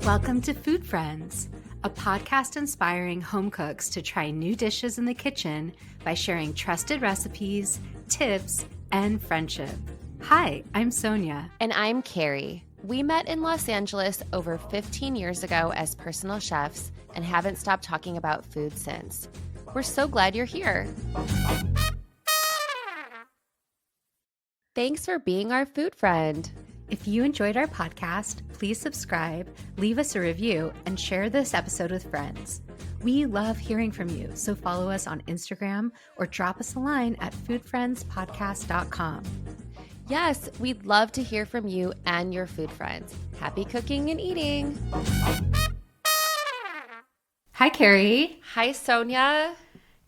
Welcome to Food Friends, a podcast inspiring home cooks to try new dishes in the kitchen by sharing trusted recipes, tips, and friendship. Hi, I'm Sonia. And I'm Carrie. We met in Los Angeles over 15 years ago as personal chefs and haven't stopped talking about food since. We're so glad you're here. Thanks for being our food friend. If you enjoyed our podcast, please subscribe, leave us a review, and share this episode with friends. We love hearing from you, so follow us on Instagram or drop us a line at foodfriendspodcast.com. Yes, we'd love to hear from you and your food friends. Happy cooking and eating. Hi, Carrie. Hi, Sonia.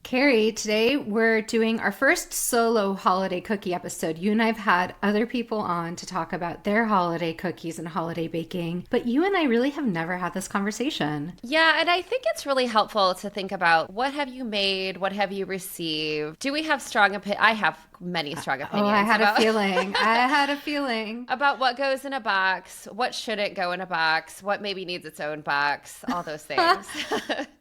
Carrie, today we're doing our first solo holiday cookie episode. You and I have had other people on to talk about their holiday cookies and holiday baking, but you and I really have never had this conversation. Yeah, and I think it's really helpful to think about what have you made, what have you received? Do we have strong opinions? I have many strong opinions. Oh, I had a feeling. I had a feeling. About what goes in a box, what shouldn't go in a box, what maybe needs its own box, all those things.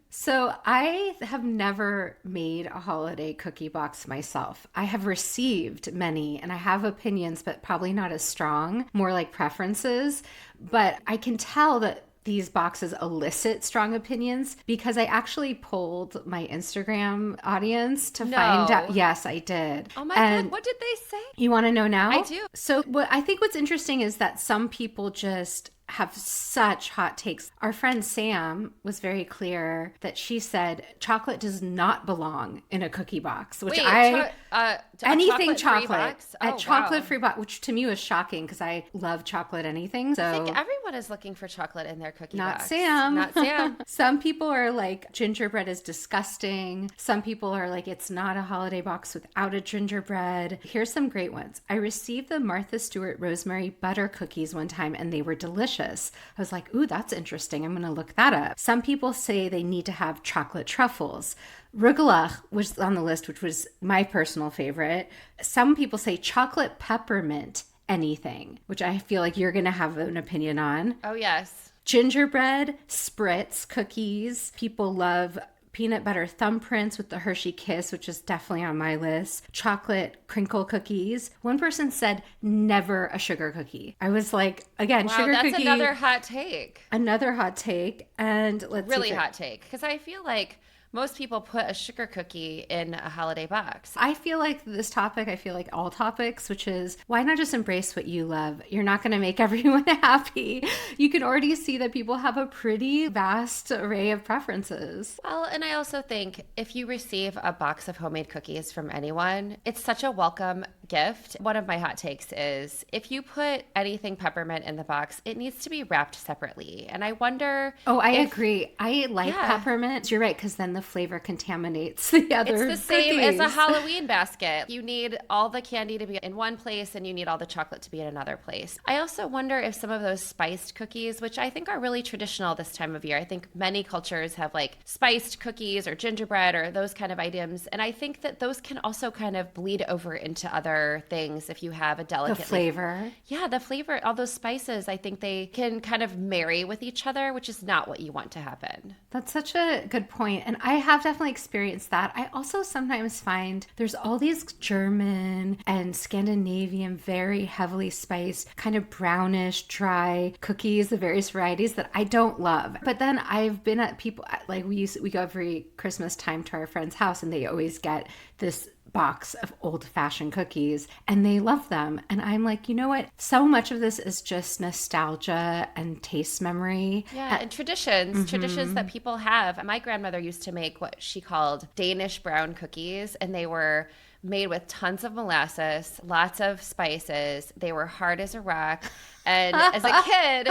So I have never made a holiday cookie box myself. I have received many and I have opinions, but probably not as strong, more like preferences. But I can tell that these boxes elicit strong opinions because I actually polled my Instagram audience to find out. Yes, I did. Oh my God, what did they say? You want to know now? I do. So I think what's interesting is that some people just have such hot takes. Our friend Sam was very clear that she said chocolate does not belong in a cookie box, which anything chocolate, a chocolate-free box, which to me was shocking because I love chocolate anything. So I think everyone is looking for chocolate in their cookie box. Not Sam. Some people are like gingerbread is disgusting. Some people are like it's not a holiday box without a gingerbread. Here's some great ones. I received the Martha Stewart rosemary butter cookies one time and they were delicious. I was like, ooh, that's interesting. I'm going to look that up. Some people say they need to have chocolate truffles. Rugelach was on the list, which was my personal favorite. Some people say chocolate peppermint anything, which I feel like you're going to have an opinion on. Oh, yes. Gingerbread, spritz, cookies. People love peanut butter thumbprints with the Hershey Kiss, which is definitely on my list. Chocolate crinkle cookies. One person said never a sugar cookie. I was like, again, sugar cookie. That's another hot take. Another hot take. And let's really hot take. Because I feel like most people put a sugar cookie in a holiday box. I feel like this topic, I feel like all topics, which is why not just embrace what you love? You're not going to make everyone happy. You can already see that people have a pretty vast array of preferences. Well, and I also think if you receive a box of homemade cookies from anyone, it's such a welcome gift. One of my hot takes is if you put anything peppermint in the box, it needs to be wrapped separately. And I wonder. Oh, I agree. I like peppermint. You're right, because then the flavor contaminates the other It's the same as a Halloween basket. You need all the candy to be in one place and you need all the chocolate to be in another place. I also wonder if some of those spiced cookies, which I think are really traditional this time of year, I think many cultures have like spiced cookies or gingerbread or those kind of items. And I think that those can also kind of bleed over into other things if you have a delicate. The flavor. Yeah, the flavor, all those spices, I think they can kind of marry with each other, which is not what you want to happen. That's such a good point. And I have definitely experienced that. I also sometimes find there's all these German and Scandinavian, very heavily spiced, kind of brownish, dry cookies, the various varieties that I don't love. But then I've been at people, like we go every Christmas time to our friend's house and they always get this box of old-fashioned cookies and they love them. And I'm like, you know what? So much of this is just nostalgia and taste memory. Yeah, and traditions that people have. My grandmother used to make what she called Danish brown cookies, and they were made with tons of molasses, lots of spices. They were hard as a rock. And as a kid,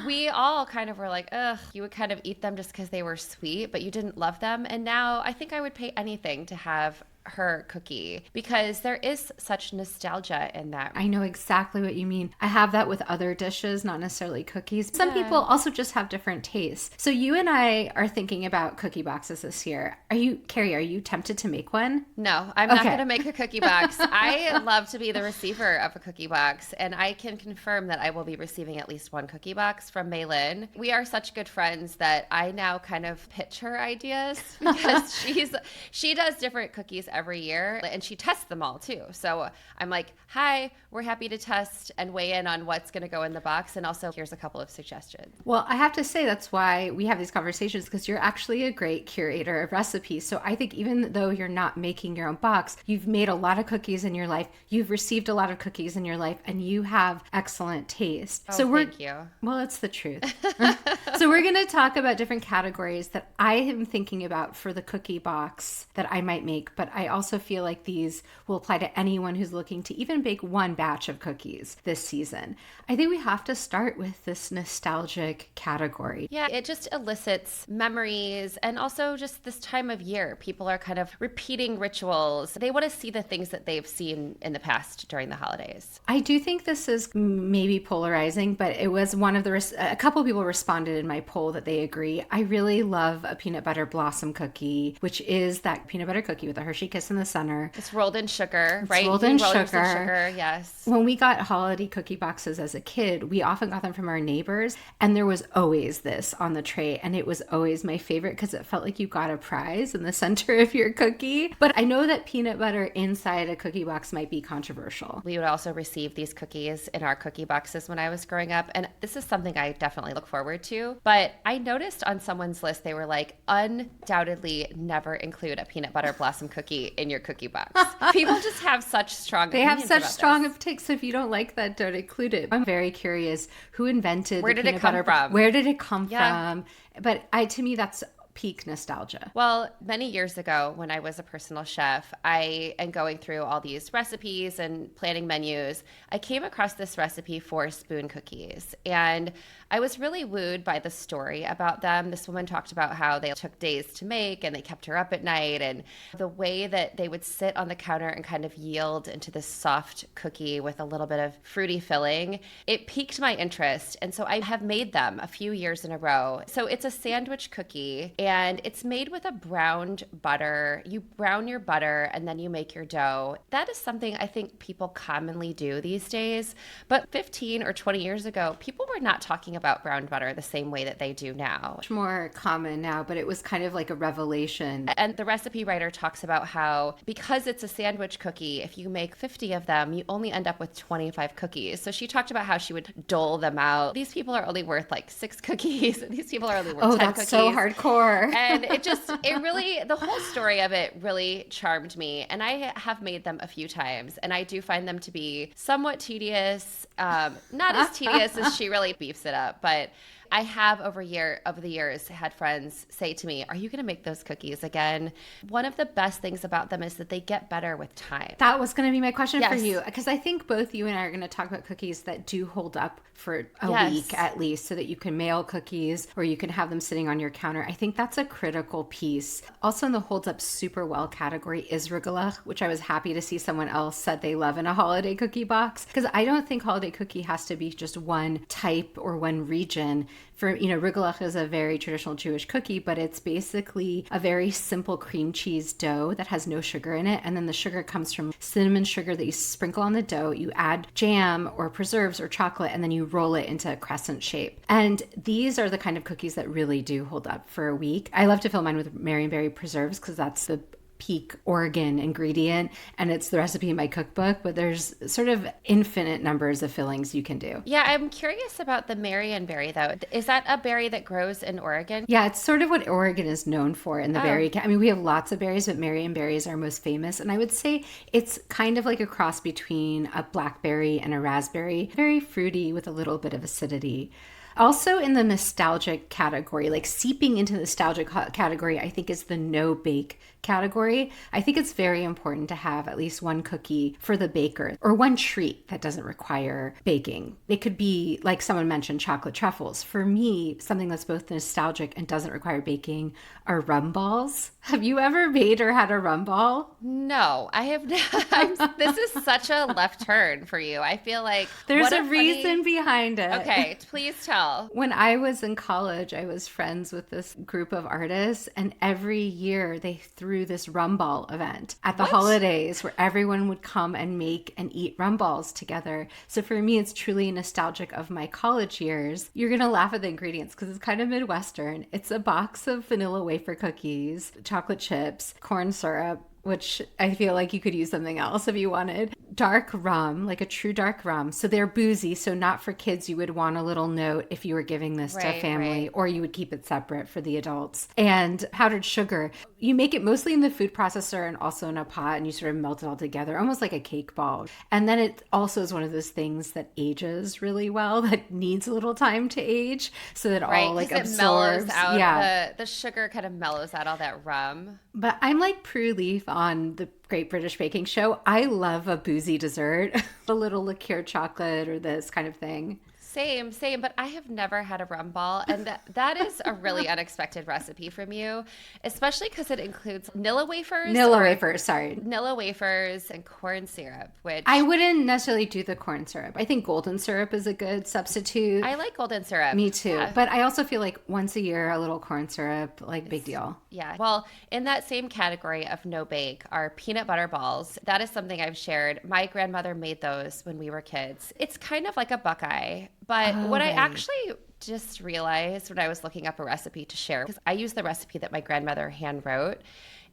we all kind of were like, ugh, you would kind of eat them just because they were sweet, but you didn't love them. And now I think I would pay anything to have her cookie because there is such nostalgia in that. I know exactly what you mean. I have that with other dishes, not necessarily cookies. Some people also just have different tastes. So you and I are thinking about cookie boxes this year. Carrie, are you tempted to make one? No, I'm not going to make a cookie box. I love to be the receiver of a cookie box, and I can confirm that I will be receiving at least one cookie box from Maylin. We are such good friends that I now kind of pitch her ideas because she does different cookies every year, and she tests them all too. So I'm like, hi, we're happy to test and weigh in on what's going to go in the box, and also here's a couple of suggestions. Well, I have to say that's why we have these conversations, because you're actually a great curator of recipes. So I think even though you're not making your own box, you've made a lot of cookies in your life, you've received a lot of cookies in your life, and you have excellent taste. Thank you. Well, it's the truth. So we're going to talk about different categories that I am thinking about for the cookie box that I might make, but I also feel like these will apply to anyone who's looking to even bake one batch of cookies this season. I think we have to start with this nostalgic category. Yeah, it just elicits memories, and also just this time of year. People are kind of repeating rituals. They want to see the things that they've seen in the past during the holidays. I do think this is maybe polarizing, but it was a couple people responded in my poll that they agree. I really love a peanut butter blossom cookie, which is that peanut butter cookie with a Hershey Kiss in the center. It's rolled in sugar, right? Rolled in sugar. Yes. When we got holiday cookie boxes as a kid, we often got them from our neighbors, and there was always this on the tray, and it was always my favorite because it felt like you got a prize in the center of your cookie. But I know that peanut butter inside a cookie box might be controversial. We would also receive these cookies in our cookie boxes when I was growing up, and this is something I definitely look forward to. But I noticed on someone's list, they were like, undoubtedly never include a peanut butter blossom cookie in your cookie box. People just have such strong opinions. They have such strong takes, so if you don't like that, don't include it. I'm very curious who invented Where did it come from? Where did it come from? But to me, that's peak nostalgia. Well, many years ago when I was a personal chef, I am going through all these recipes and planning menus. I came across this recipe for spoon cookies, and I was really wooed by the story about them. This woman talked about how they took days to make and they kept her up at night, and the way that they would sit on the counter and kind of yield into this soft cookie with a little bit of fruity filling. It piqued my interest, and so I have made them a few years in a row. So it's a sandwich cookie, and it's made with a browned butter. You brown your butter and then you make your dough. That is something I think people commonly do these days, but 15 or 20 years ago, people were not talking about browned butter the same way that they do now. Much more common now, but it was kind of like a revelation. And the recipe writer talks about how because it's a sandwich cookie, if you make 50 of them, you only end up with 25 cookies. So she talked about how she would dole them out. These people are only worth like 6 cookies. And these people are only worth 10 that's cookies. So hardcore. And the whole story of it really charmed me. And I have made them a few times, and I do find them to be somewhat tedious, not as tedious as she really beefs it up, but I have over the years had friends say to me, are you going to make those cookies again? One of the best things about them is that they get better with time. That was going to be my question for you, because I think both you and I are going to talk about cookies that do hold up for a week at least, so that you can mail cookies or you can have them sitting on your counter. I think that's a critical piece. Also in the holds up super well category is rugelach, which I was happy to see someone else said they love in a holiday cookie box, because I don't think holiday cookie has to be just one type or one region. For, rugelach is a very traditional Jewish cookie, but it's basically a very simple cream cheese dough that has no sugar in it. And then the sugar comes from cinnamon sugar that you sprinkle on the dough. You add jam or preserves or chocolate, and then you roll it into a crescent shape. And these are the kind of cookies that really do hold up for a week. I love to fill mine with Marionberry preserves because that's the peak Oregon ingredient, and it's the recipe in my cookbook, but there's sort of infinite numbers of fillings you can do. Yeah, I'm curious about the Marionberry though. Is that a berry that grows in Oregon? Yeah, it's sort of what Oregon is known for in the berry. I mean, we have lots of berries, but Marionberry is our most famous, and I would say it's kind of like a cross between a blackberry and a raspberry. Very fruity with a little bit of acidity. Also in the nostalgic category, like seeping into the nostalgic category, I think is the no bake category. I think it's very important to have at least one cookie for the baker or one treat that doesn't require baking. It could be, like someone mentioned, chocolate truffles. For me, something that's both nostalgic and doesn't require baking are rum balls. Have you ever made or had a rum ball? No, I have not. This is such a left turn for you. I feel like there's a reason behind it. Okay, please tell. When I was in college, I was friends with this group of artists, and every year they threw this rum ball event at the holidays where everyone would come and make and eat rum balls together. So for me, it's truly nostalgic of my college years. You're going to laugh at the ingredients because it's kind of Midwestern. It's a box of vanilla wafer cookies, chocolate chips, corn syrup, which I feel like you could use something else if you wanted. Dark rum, like a true dark rum. So they're boozy. So not for kids. You would want a little note if you were giving this to a family, or you would keep it separate for the adults. And powdered sugar. You make it mostly in the food processor and also in a pot, and you sort of melt it all together, almost like a cake ball. And then it also is one of those things that ages really well, that needs a little time to age, so that all like absorbs. It mellows out. The sugar kind of mellows out all that rum. But I'm like Prue Leaf on the Great British Baking Show. I love a boozy dessert, a little liqueur chocolate or this kind of thing. Same, but I have never had a rum ball, and that is a really unexpected recipe from you, especially because it includes Nilla wafers and corn syrup, which I wouldn't necessarily do the corn syrup. I think golden syrup is a good substitute. I like golden syrup. Me too. Yeah. But I also feel like once a year, a little corn syrup, big deal. Yeah. Well, in that same category of no bake are peanut butter balls. That is something I've shared. My grandmother made those when we were kids. It's kind of like a buckeye. But what I actually just realized when I was looking up a recipe to share, because I use the recipe that my grandmother hand wrote,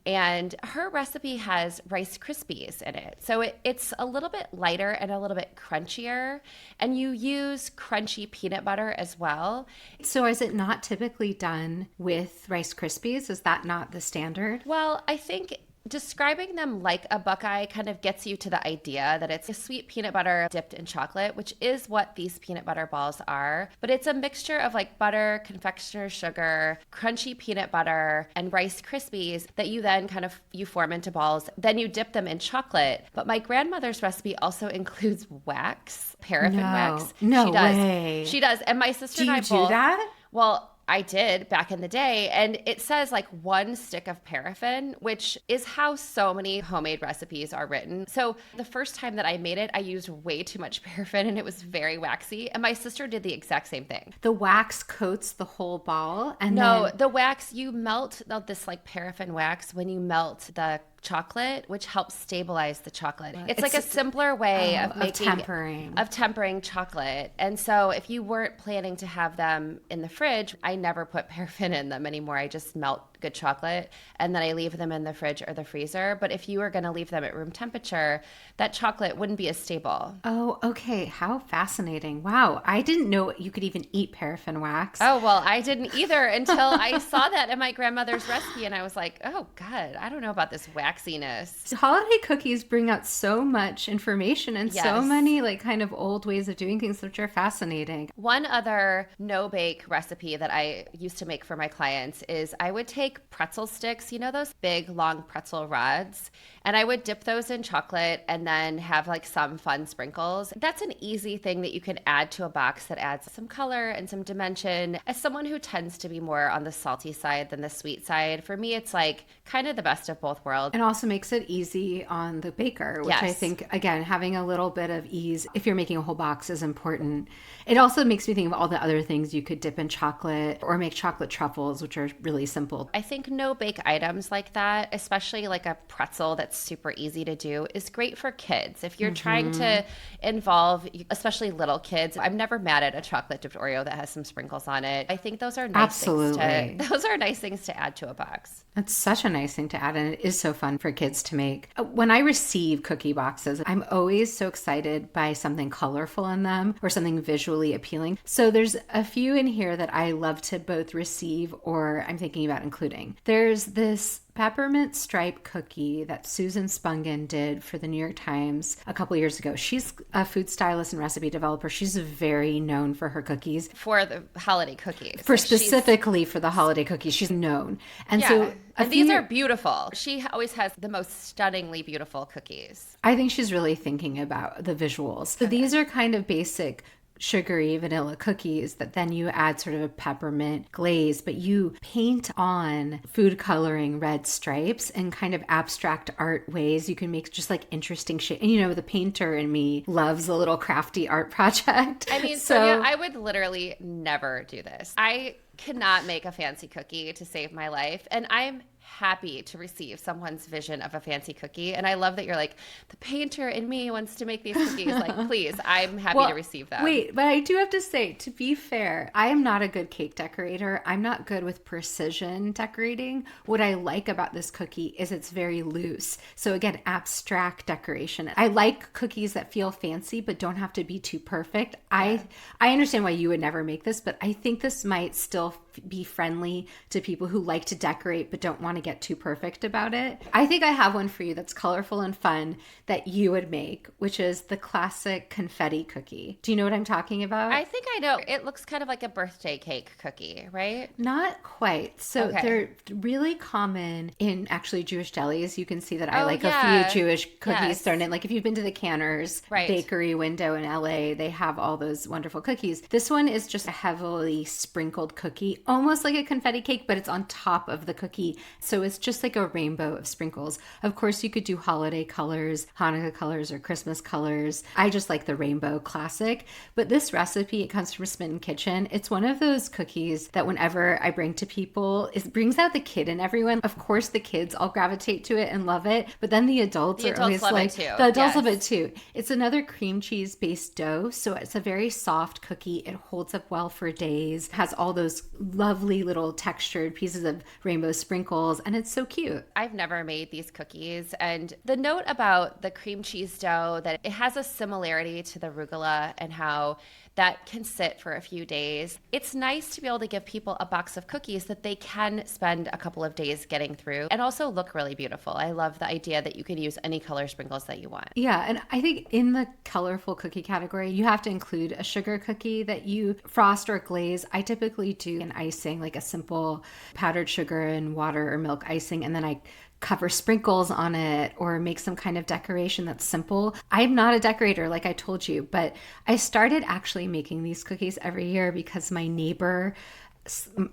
and her recipe has Rice Krispies in it. So it's a little bit lighter and a little bit crunchier, and you use crunchy peanut butter as well. So is it not typically done with Rice Krispies? Is that not the standard? Well, I think describing them like a buckeye kind of gets you to the idea that it's a sweet peanut butter dipped in chocolate, which is what these peanut butter balls are. But it's a mixture of like butter, confectioner's sugar, crunchy peanut butter, and Rice Krispies that you then you form into balls. Then you dip them in chocolate. But my grandmother's recipe also includes wax, paraffin wax. No way. She does. And my sister and I both. Do you do that? Well, I did back in the day, and it says like 1 stick of paraffin, which is how so many homemade recipes are written. So the first time that I made it, I used way too much paraffin and it was very waxy. And my sister did the exact same thing. The wax coats the whole ball? The wax, you melt this like paraffin wax when you melt the chocolate, which helps stabilize the chocolate. It's like a simpler way of tempering chocolate. And so if you weren't planning to have them in the fridge, I never put paraffin in them anymore. I just melt good chocolate and then I leave them in the fridge or the freezer. But if you were going to leave them at room temperature, that chocolate wouldn't be as stable. Oh, okay. How fascinating. Wow. I didn't know you could even eat paraffin wax. Oh, well, I didn't either until I saw that in my grandmother's recipe and I was like, oh God, I don't know about this waxiness. Holiday cookies bring out so much information and so many like kind of old ways of doing things, which are fascinating. One other no-bake recipe that I used to make for my clients is I would take pretzel sticks, you know those big long pretzel rods, and I would dip those in chocolate and then have like some fun sprinkles. That's an easy thing that you can add to a box that adds some color and some dimension. As someone who tends to be more on the salty side than the sweet side, for me it's like kind of the best of both worlds. And also makes it easy on the baker, which I think, again, having a little bit of ease if you're making a whole box is important. It also makes me think of all the other things you could dip in chocolate or make chocolate truffles, which are really simple. I think no-bake items like that, especially like a pretzel that's super easy to do, is great for kids. If you're trying to involve, especially little kids, I'm never mad at a chocolate-dipped Oreo that has some sprinkles on it. I think those are nice things to add to a box. That's such a nice thing to add, and it is so fun for kids to make. When I receive cookie boxes, I'm always so excited by something colorful in them or something visually appealing. So there's a few in here that I love to both receive or I'm thinking about including. There's this peppermint stripe cookie that Susan Spungen did for the New York Times a couple years ago. She's a food stylist and recipe developer. She's very known for her cookies. For the holiday cookies. For specifically for the holiday cookies, she's known. And so and these are beautiful. She always has the most stunningly beautiful cookies. I think she's really thinking about the visuals. So these are kind of basic sugary vanilla cookies that then you add sort of a peppermint glaze, but you paint on food coloring red stripes in kind of abstract art ways. You can make just like interesting shit. And you know, the painter in me loves a little crafty art project. I mean, Sonia, I would literally never do this. I cannot make a fancy cookie to save my life. And I'm happy to receive someone's vision of a fancy cookie. And I love that you're like, the painter in me wants to make these cookies. Like, please, I'm happy to receive them. Wait, but I do have to say, to be fair, I am not a good cake decorator. I'm not good with precision decorating. What I like about this cookie is it's very loose. So again, abstract decoration. I like cookies that feel fancy, but don't have to be too perfect. I understand why you would never make this, but I think this might still be friendly to people who like to decorate but don't want to get too perfect about it. I think I have one for you that's colorful and fun that you would make, which is the classic confetti cookie. Do you know what I'm talking about? I think I know. It looks kind of like a birthday cake cookie, right? Not quite. So they're really common in actually Jewish delis. You can see that I like a few Jewish cookies thrown in. Like if you've been to the Canner's bakery window in LA, they have all those wonderful cookies. This one is just a heavily sprinkled cookie, almost like a confetti cake, but it's on top of the cookie. So it's just like a rainbow of sprinkles. Of course, you could do holiday colors, Hanukkah colors, or Christmas colors. I just like the rainbow classic. But this recipe, it comes from Smitten Kitchen. It's one of those cookies that whenever I bring to people, it brings out the kid in everyone. Of course, the kids all gravitate to it and love it. But then the adults are always like, the adults love it too. It's another cream cheese based dough. So it's a very soft cookie. It holds up well for days, has all those lovely little textured pieces of rainbow sprinkles, and it's so cute. I've never made these cookies, and the note about the cream cheese dough, that it has a similarity to the arugula and how that can sit for a few days. It's nice to be able to give people a box of cookies that they can spend a couple of days getting through and also look really beautiful. I love the idea that you can use any color sprinkles that you want. Yeah, and I think in the colorful cookie category, you have to include a sugar cookie that you frost or glaze. I typically do an icing, like a simple powdered sugar and water or milk icing, and then I cover sprinkles on it or make some kind of decoration that's simple. I'm not a decorator, like I told you, but I started actually making these cookies every year because my neighbor,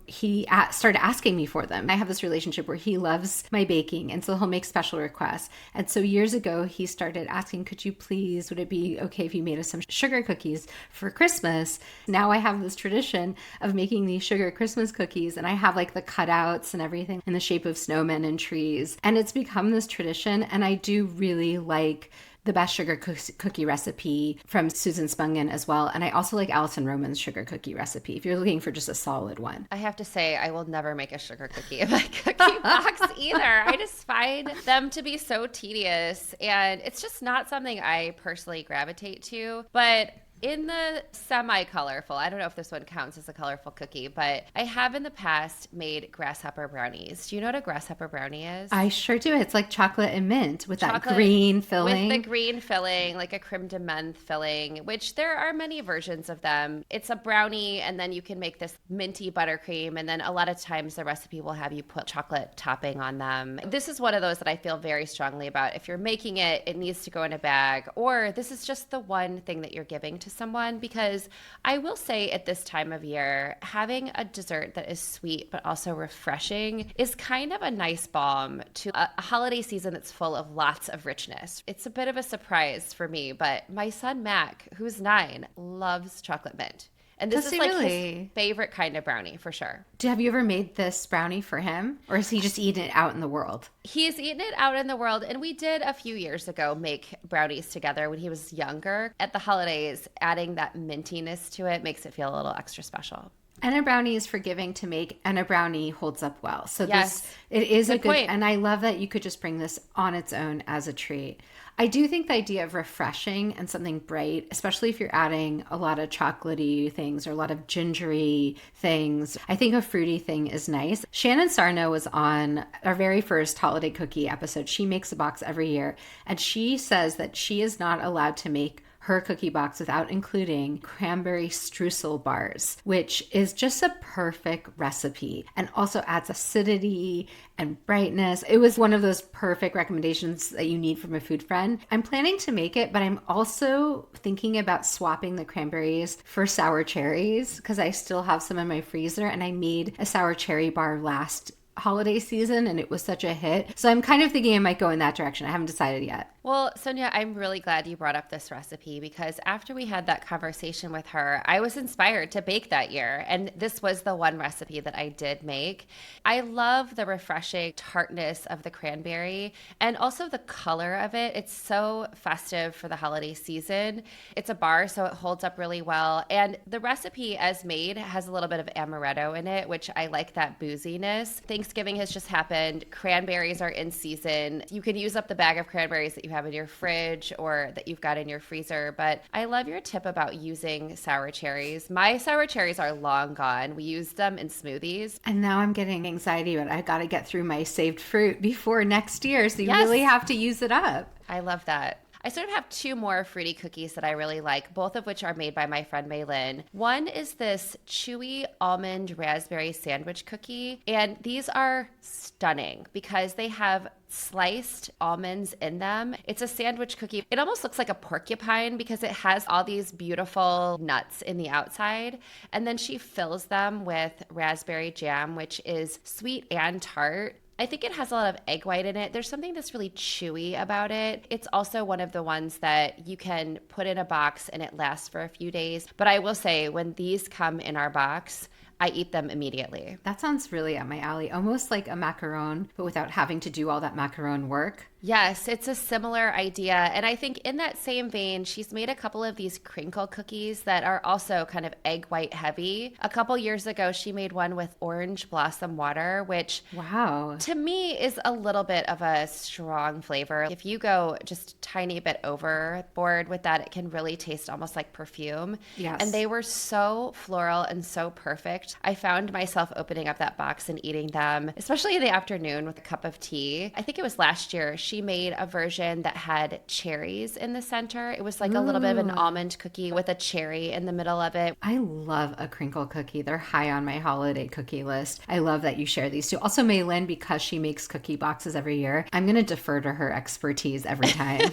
he started asking me for them. I have this relationship where he loves my baking, and so he'll make special requests. And so years ago, he started asking, would it be okay if you made us some sugar cookies for Christmas? Now I have this tradition of making these sugar Christmas cookies, and I have like the cutouts and everything in the shape of snowmen and trees. And it's become this tradition, and I do really like the best sugar cookie recipe from Susan Spungen as well. And I also like Alison Roman's sugar cookie recipe, if you're looking for just a solid one. I have to say, I will never make a sugar cookie in my cookie box either. I just find them to be so tedious, and it's just not something I personally gravitate to. But in the semi-colorful, I don't know if this one counts as a colorful cookie, but I have in the past made grasshopper brownies. Do you know what a grasshopper brownie is? I sure do. It's like chocolate and mint with that green filling. With the green filling, like a creme de menthe filling, which there are many versions of them. It's a brownie, and then you can make this minty buttercream, and then a lot of times the recipe will have you put chocolate topping on them. This is one of those that I feel very strongly about. If you're making it, it needs to go in a bag, or this is just the one thing that you're giving to someone, because I will say at this time of year, having a dessert that is sweet but also refreshing is kind of a nice balm to a holiday season that's full of lots of richness. It's a bit of a surprise for me, but my son Mac, who's 9, loves chocolate mint. And this is like his favorite kind of brownie for sure. Have you ever made this brownie for him, or has he just eaten it out in the world? He's eaten it out in the world, and we did a few years ago make brownies together when he was younger. At the holidays, adding that mintiness to it makes it feel a little extra special. And a brownie is forgiving to make, and a brownie holds up well. So Yes. it is a Good good, point. and I love that you could just bring this on its own as a treat. I do think the idea of refreshing and something bright, especially if you're adding a lot of chocolatey things or a lot of gingery things, I think a fruity thing is nice. Shannon Sarno was on our very first holiday cookie episode. She makes a box every year, and she says that she is not allowed to make her cookie box without including cranberry streusel bars, which is just a perfect recipe and also adds acidity and brightness. It was one of those perfect recommendations that you need from a food friend. I'm planning to make it, but I'm also thinking about swapping the cranberries for sour cherries because I still have some in my freezer, and I made a sour cherry bar last holiday season and it was such a hit. So I'm kind of thinking I might go in that direction. I haven't decided yet. Well, Sonia, I'm really glad you brought up this recipe because after we had that conversation with her, I was inspired to bake that year. And this was the one recipe that I did make. I love the refreshing tartness of the cranberry and also the color of it. It's so festive for the holiday season. It's a bar, so it holds up really well. And the recipe as made has a little bit of amaretto in it, which I like that booziness. Thanksgiving has just happened. Cranberries are in season. You can use up the bag of cranberries that you have in your fridge or that you've got in your freezer. But I love your tip about using sour cherries. My sour cherries are long gone. We use them in smoothies. And now I'm getting anxiety, but I got to get through my saved fruit before next year. So you Yes. really have to use it up. I love that. I sort of have two more fruity cookies that I really like, both of which are made by my friend Maylin. One is this chewy almond raspberry sandwich cookie, and these are stunning because they have sliced almonds in them. It's a sandwich cookie. It almost looks like a porcupine because it has all these beautiful nuts in the outside. And then she fills them with raspberry jam, which is sweet and tart. I think it has a lot of egg white in it. There's something that's really chewy about it. It's also one of the ones that you can put in a box and it lasts for a few days. But I will say, when these come in our box, I eat them immediately. That sounds really up my alley. Almost like a macaron, but without having to do all that macaron work. Yes, it's a similar idea. And I think in that same vein, she's made a couple of these crinkle cookies that are also kind of egg white heavy. A couple years ago, she made one with orange blossom water, which Wow. to me is a little bit of a strong flavor. If you go just a tiny bit overboard with that, it can really taste almost like perfume. Yes. And they were so floral and so perfect. I found myself opening up that box and eating them, especially in the afternoon with a cup of tea. I think it was last year. She made a version that had cherries in the center. It was like a little bit of an almond cookie with a cherry in the middle of it. I love a crinkle cookie. They're high on my holiday cookie list. I love that you share these two. Also, Maylin, because she makes cookie boxes every year, I'm going to defer to her expertise every time.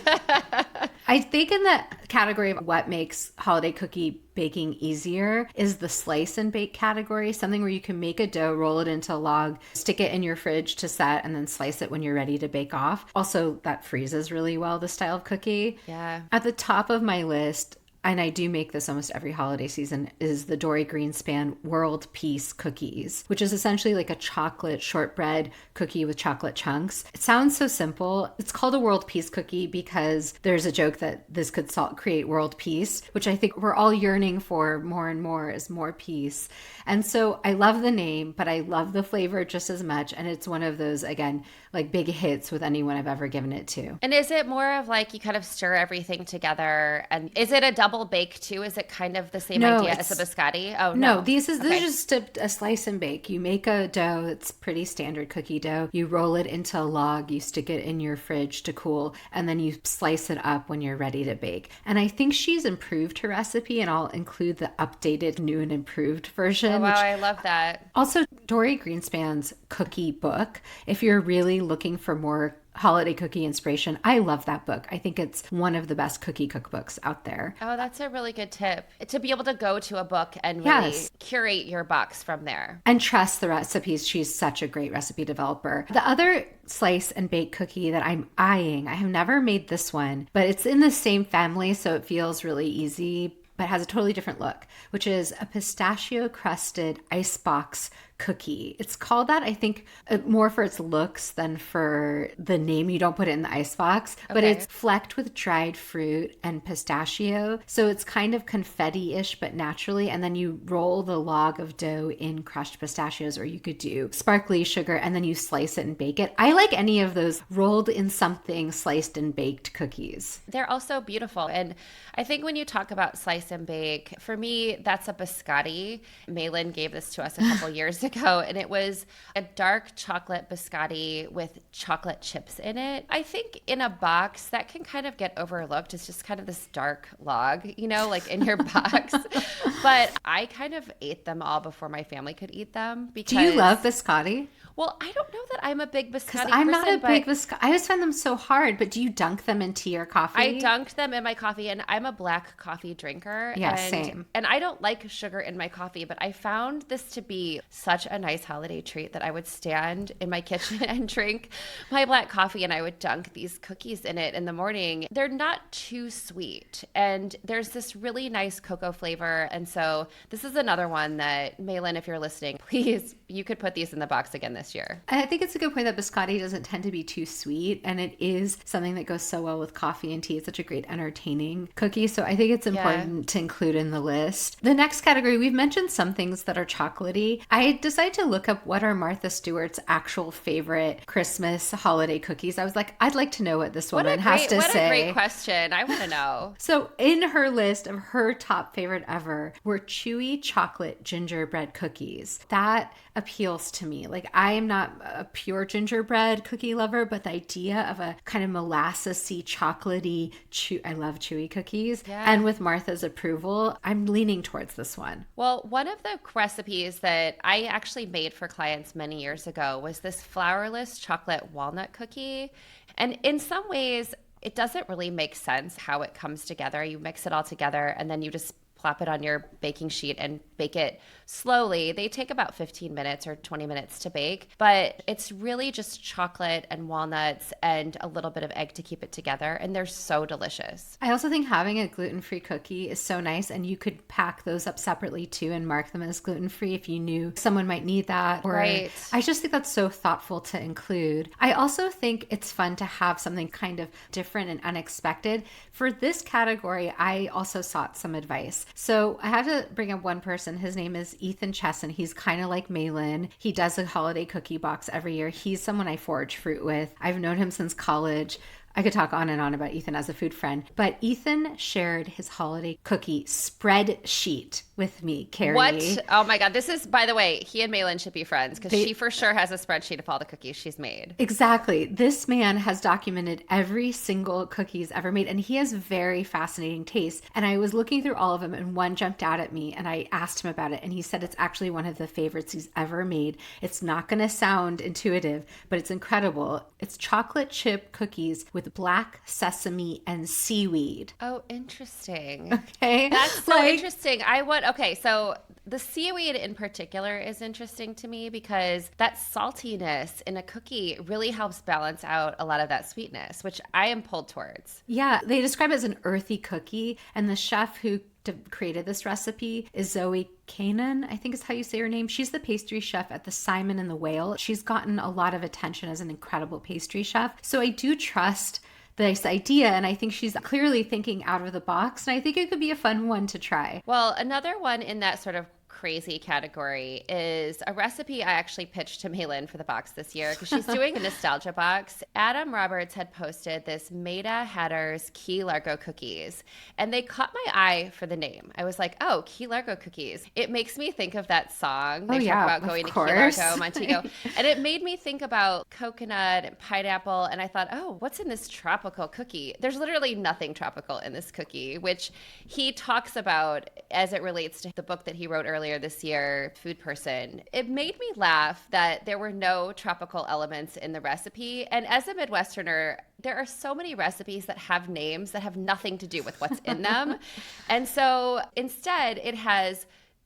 I think in the category of what makes holiday cookie baking easier is the slice and bake category, something where you can make a dough, roll it into a log, stick it in your fridge to set, and then slice it when you're ready to bake off. Also, that freezes really well, the style of cookie. Yeah. At the top of my list, and I do make this almost every holiday season, is the Dorie Greenspan World Peace Cookies, which is essentially like a chocolate shortbread cookie with chocolate chunks. It sounds so simple. It's called a World Peace Cookie because there's a joke that this could create world peace, which I think we're all yearning for more and more, is more peace. And so I love the name, but I love the flavor just as much. And it's one of those, again, like big hits with anyone I've ever given it to. And is it more of like you kind of stir everything together? And is it a double bake too? Is it kind of the same idea as a biscotti? Oh, no. This is just a slice and bake. You make a dough. It's pretty standard cookie dough. You roll it into a log. You stick it in your fridge to cool. And then you slice it up when you're ready to bake. And I think she's improved her recipe, and I'll include the updated, new and improved version. Oh, wow, I love that. Also, Dorie Greenspan's cookie book, if you're really looking for more holiday cookie inspiration, I love that book. I think it's one of the best cookie cookbooks out there. Oh, that's a really good tip. To be able to go to a book and really Yes. curate your box from there. And trust the recipes. She's such a great recipe developer. The other slice and bake cookie that I'm eyeing, I have never made this one, but it's in the same family, so it feels really easy, but has a totally different look, which is a pistachio crusted icebox cookie. It's called that, I think, more for its looks than for the name. You don't put it in the icebox, but it's flecked with dried fruit and pistachio. So it's kind of confetti-ish, but naturally. And then you roll the log of dough in crushed pistachios, or you could do sparkly sugar, and then you slice it and bake it. I like any of those rolled in something, sliced and baked cookies. They're also beautiful. And I think when you talk about slice and bake, for me, that's a biscotti. Malin gave this to us a couple years ago, and it was a dark chocolate biscotti with chocolate chips in it. I think in a box that can kind of get overlooked. It's just kind of this dark log, you know, like in your box. But I kind of ate them all before my family could eat them. Because, do you love biscotti? Well, I don't know that I'm a big biscotti person. I'm not a big biscotti. I always find them so hard, but do you dunk them into your coffee? I dunked them in my coffee, and I'm a black coffee drinker. Yeah, same. And I don't like sugar in my coffee, but I found this to be such a nice holiday treat that I would stand in my kitchen and drink my black coffee, and I would dunk these cookies in it in the morning. They're not too sweet, and there's this really nice cocoa flavor. And so this is another one that, Malin, if you're listening, please, you could put these in the box again this year. I think it's a good point that biscotti doesn't tend to be too sweet, and it is something that goes so well with coffee and tea. It's such a great entertaining cookie, so I think it's important to include in the list. The next category, we've mentioned some things that are chocolatey. I decided to look up what are Martha Stewart's actual favorite Christmas holiday cookies. I was like, I'd like to know what this woman has to say. What a great question. I want to know. So in her list of her top favorite ever were chewy chocolate gingerbread cookies. That appeals to me. Like, I am not a pure gingerbread cookie lover, but the idea of a kind of molassesy, chocolatey, I love chewy cookies. Yeah. And with Martha's approval, I'm leaning towards this one. Well, one of the recipes that I actually made for clients many years ago was this flourless chocolate walnut cookie. And in some ways, it doesn't really make sense how it comes together. You mix it all together, and then you just plop it on your baking sheet and bake it slowly. They take about 15 minutes or 20 minutes to bake, but it's really just chocolate and walnuts and a little bit of egg to keep it together, and they're so delicious. I also think having a gluten-free cookie is so nice, and you could pack those up separately too and mark them as gluten-free if you knew someone might need that. Or right. I just think that's so thoughtful to include. I also think it's fun to have something kind of different and unexpected. For this category, I also sought some advice. So I have to bring up one person. His name is Ethan Chesson. He's kind of like Malin. He does a holiday cookie box every year. He's someone I forage fruit with. I've known him since college. I could talk on and on about Ethan as a food friend, but Ethan shared his holiday cookie spreadsheet with me, Carrie. What? Oh my God. This is, by the way, he and Malin should be friends because she for sure has a spreadsheet of all the cookies she's made. Exactly. This man has documented every single cookie he's ever made, and he has very fascinating taste. And I was looking through all of them, and one jumped out at me, and I asked him about it, and he said it's actually one of the favorites he's ever made. It's not going to sound intuitive, but it's incredible. It's chocolate chip cookies with black sesame and seaweed. Oh, interesting. Okay. That's so interesting. Okay, so the seaweed in particular is interesting to me because that saltiness in a cookie really helps balance out a lot of that sweetness, which I am pulled towards. Yeah, they describe it as an earthy cookie, and the chef who created this recipe is Zoe Kanan, I think is how you say her name. She's the pastry chef at the Simon and the Whale. She's gotten a lot of attention as an incredible pastry chef. So I do trust this idea, and I think she's clearly thinking out of the box, and I think it could be a fun one to try. Well, another one in that sort of crazy category is a recipe I actually pitched to Malin for the box this year because she's doing a nostalgia box. Adam Roberts had posted this Maida Hatter's Key Largo cookies, and they caught my eye for the name. I was like, oh, Key Largo cookies. It makes me think of that song. They talk about going to Key Largo, Montego. And it made me think about coconut and pineapple, and I thought, oh, what's in this tropical cookie? There's literally nothing tropical in this cookie, which he talks about as it relates to the book that he wrote earlier this year, Food Person. It made me laugh that there were no tropical elements in the recipe. And as a Midwesterner, there are so many recipes that have names that have nothing to do with what's in them. And so instead, it has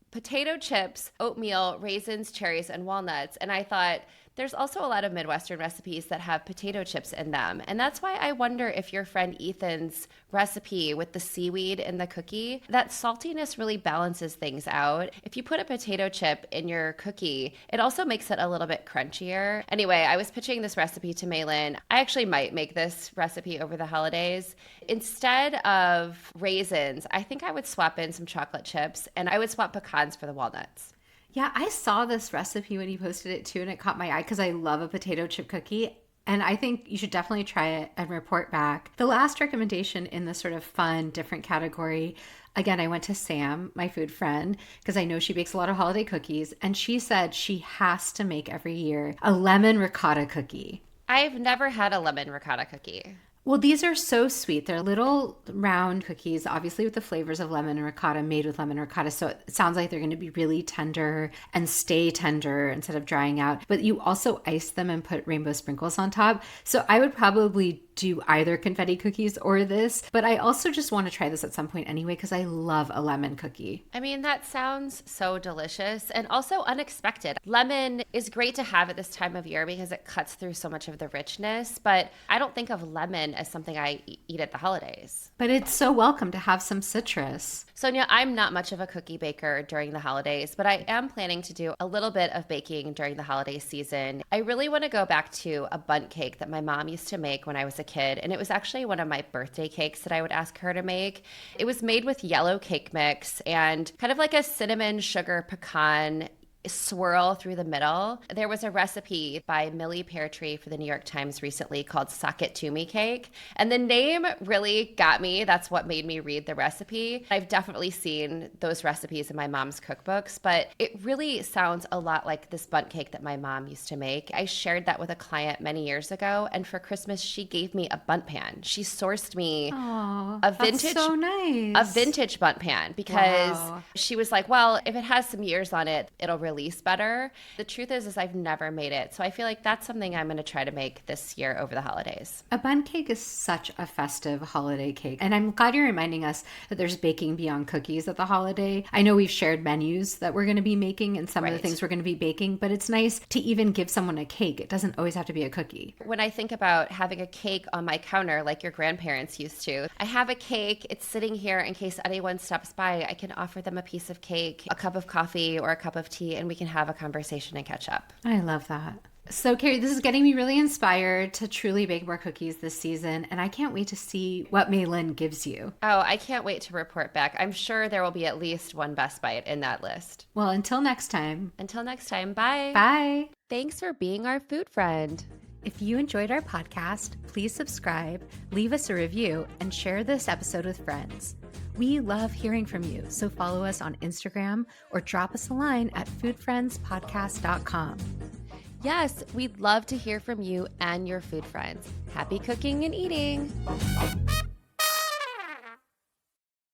potato chips, oatmeal, raisins, cherries, and walnuts. And I thought, There's also a lot of Midwestern recipes that have potato chips in them. And that's why I wonder if your friend Ethan's recipe with the seaweed in the cookie, that saltiness really balances things out. If you put a potato chip in your cookie, it also makes it a little bit crunchier. Anyway, I was pitching this recipe to Malin. I actually might make this recipe over the holidays. Instead of raisins, I think I would swap in some chocolate chips and I would swap pecans for the walnuts. Yeah, I saw this recipe when you posted it too, and it caught my eye because I love a potato chip cookie. And I think you should definitely try it and report back. The last recommendation in this sort of fun, different category, again, I went to Sam, my food friend, because I know she bakes a lot of holiday cookies. And she said she has to make every year a lemon ricotta cookie. I've never had a lemon ricotta cookie. Well, these are so sweet. They're little round cookies, obviously with the flavors of lemon and ricotta, made with lemon and ricotta. So it sounds like they're going to be really tender and stay tender instead of drying out. But you also ice them and put rainbow sprinkles on top. So I would probably do either confetti cookies or this. But I also just want to try this at some point anyway because I love a lemon cookie. I mean, that sounds so delicious and also unexpected. Lemon is great to have at this time of year because it cuts through so much of the richness. But I don't think of lemon as something I eat at the holidays. But it's so welcome to have some citrus. Sonia, I'm not much of a cookie baker during the holidays, but I am planning to do a little bit of baking during the holiday season. I really want to go back to a bundt cake that my mom used to make when I was a kid, and it was actually one of my birthday cakes that I would ask her to make. It was made with yellow cake mix and kind of like a cinnamon sugar pecan swirl through the middle. There was a recipe by Millie Peartree for the New York Times recently called Suck It To Me Cake. And the name really got me. That's what made me read the recipe. I've definitely seen those recipes in my mom's cookbooks, but it really sounds a lot like this bundt cake that my mom used to make. I shared that with a client many years ago, and for Christmas, she gave me a bundt pan. She sourced me a vintage bundt pan because she was like, well, if it has some years on it, it'll release better. The truth is I've never made it. So I feel like that's something I'm going to try to make this year over the holidays. A bundt cake is such a festive holiday cake. And I'm glad you're reminding us that there's baking beyond cookies at the holiday. I know we've shared menus that we're going to be making and some of the things we're going to be baking, but it's nice to even give someone a cake. It doesn't always have to be a cookie. When I think about having a cake on my counter like your grandparents used to, I have a cake. It's sitting here in case anyone stops by. I can offer them a piece of cake, a cup of coffee, or a cup of tea, and we can have a conversation and catch up. I love that. So, Carrie, this is getting me really inspired to truly bake more cookies this season, and I can't wait to see what Malin gives you. Oh, I can't wait to report back. I'm sure there will be at least one best bite in that list. Well, until next time. Bye. Bye. Thanks for being our food friend. If you enjoyed our podcast, please subscribe, leave us a review, and share this episode with friends. We love hearing from you, so follow us on Instagram or drop us a line at foodfriendspodcast.com. Yes, we'd love to hear from you and your food friends. Happy cooking and eating!